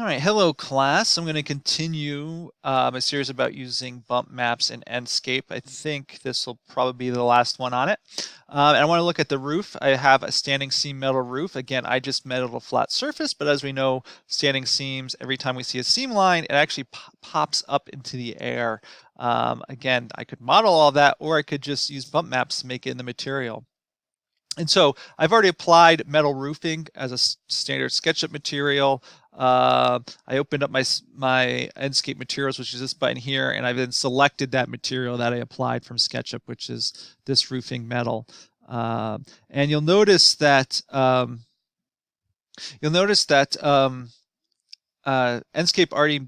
All right, hello class. I'm going to continue my series about using bump maps in Enscape. I think this will probably be the last one on it. And I want to look at the roof. I have a standing seam metal roof. Again, I just metaled a flat surface, but as we know, standing seams, every time we see a seam line, it actually pops up into the air. Again, I could model all that, or I could just use bump maps to make it in the material. And so I've already applied metal roofing as a standard SketchUp material. I opened up my Enscape materials, which is this button here, and I've then selected that material that I applied from SketchUp, which is this roofing metal. And you'll notice that Enscape already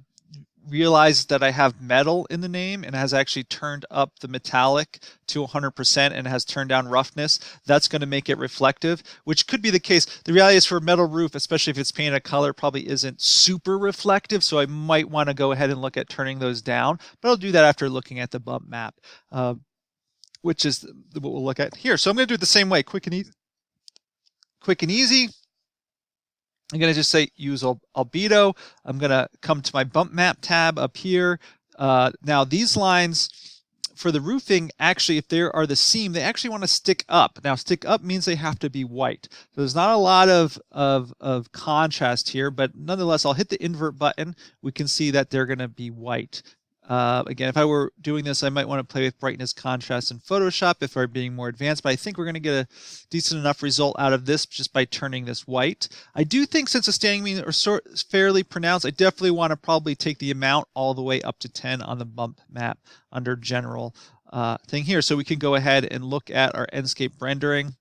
realized that I have metal in the name and has actually turned up the metallic to 100% and has turned down roughness. That's going to make it reflective, which could be the case. The reality is for a metal roof, especially if it's painted a color, probably isn't super reflective. So I might want to go ahead and look at turning those down, but I'll do that after looking at the bump map, which is what we'll look at here. So I'm going to do it the same way, quick and easy. I'm going to just say use albedo. I'm going to come to my bump map tab up here. Now these lines for the roofing, actually, if there are the seam, they actually want to stick up. Now stick up means they have to be white. So there's not a lot of contrast here, but nonetheless, I'll hit the invert button. We can see that they're going to be white. Again, if I were doing this, I might want to play with brightness, contrast in Photoshop if we're being more advanced, but I think we're going to get a decent enough result out of this just by turning this white. I do think since the standing means are fairly pronounced, I definitely want to probably take the amount all the way up to 10 on the bump map under general thing here. So we can go ahead and look at our Enscape rendering.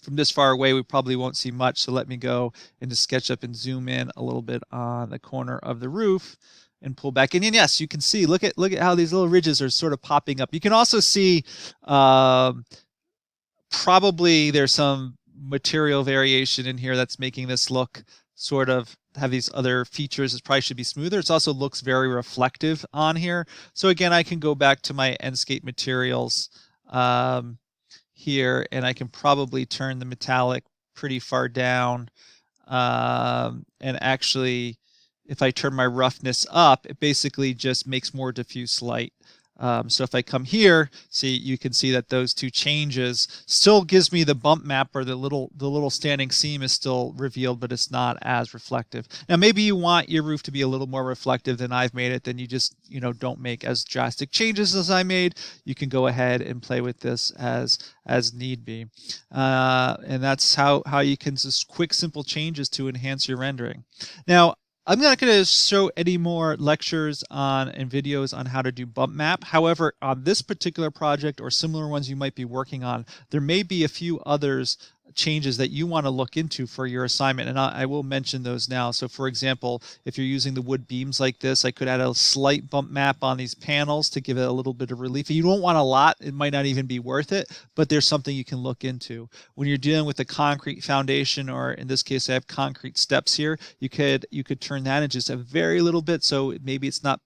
From this far away, we probably won't see much, so let me go into SketchUp and zoom in a little bit on the corner of the roof and pull back in. And yes, you can see, look at how these little ridges are sort of popping up. You can also see probably there's some material variation in here that's making this look sort of have these other features. It probably should be smoother. It also looks very reflective on here. So again, I can go back to my Enscape materials here, and I can probably turn the metallic pretty far down, and actually if I turn my roughness up, it basically just makes more diffuse light. So if I come here, see, you can see that those two changes still gives me the bump map, or the little standing seam is still revealed, but it's not as reflective. Now maybe you want your roof to be a little more reflective than I've made it, then you just don't make as drastic changes as I made. You can go ahead and play with this as need be, and that's how you can just quick simple changes to enhance your rendering. Now I'm not going to show any more lectures and videos on how to do bump map. However, on this particular project or similar ones you might be working on, there may be a few others changes that you want to look into for your assignment, and I will mention those now. So for example, if you're using the wood beams like this, I could add a slight bump map on these panels to give it a little bit of relief. You don't want a lot, it might not even be worth it, but there's something you can look into. When you're dealing with a concrete foundation, or in this case I have concrete steps here, you could turn that in just a very little bit, so maybe it's not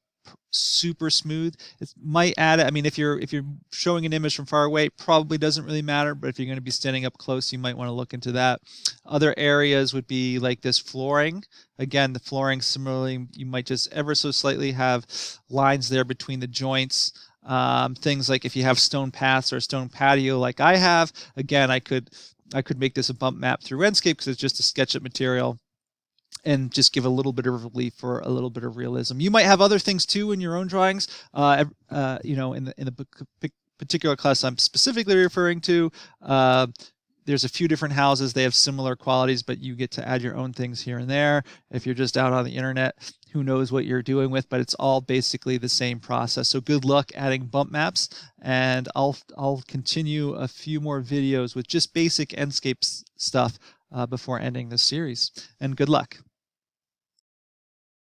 super smooth. It might add, I mean, if you're showing an image from far away, it probably doesn't really matter, but if you're going to be standing up close, you might want to look into that. Other areas would be like this flooring. Again, the flooring, similarly, you might just ever so slightly have lines there between the joints. Things like if you have stone paths or a stone patio like I have, again, I could make this a bump map through Enscape because it's just a SketchUp material, and just give a little bit of relief or a little bit of realism. You might have other things too in your own drawings. In the particular class I'm specifically referring to, there's a few different houses. They have similar qualities, but you get to add your own things here and there. If you're just out on the internet, who knows what you're doing with, but it's all basically the same process. So good luck adding bump maps, and I'll continue a few more videos with just basic Enscape stuff before ending this series. And good luck.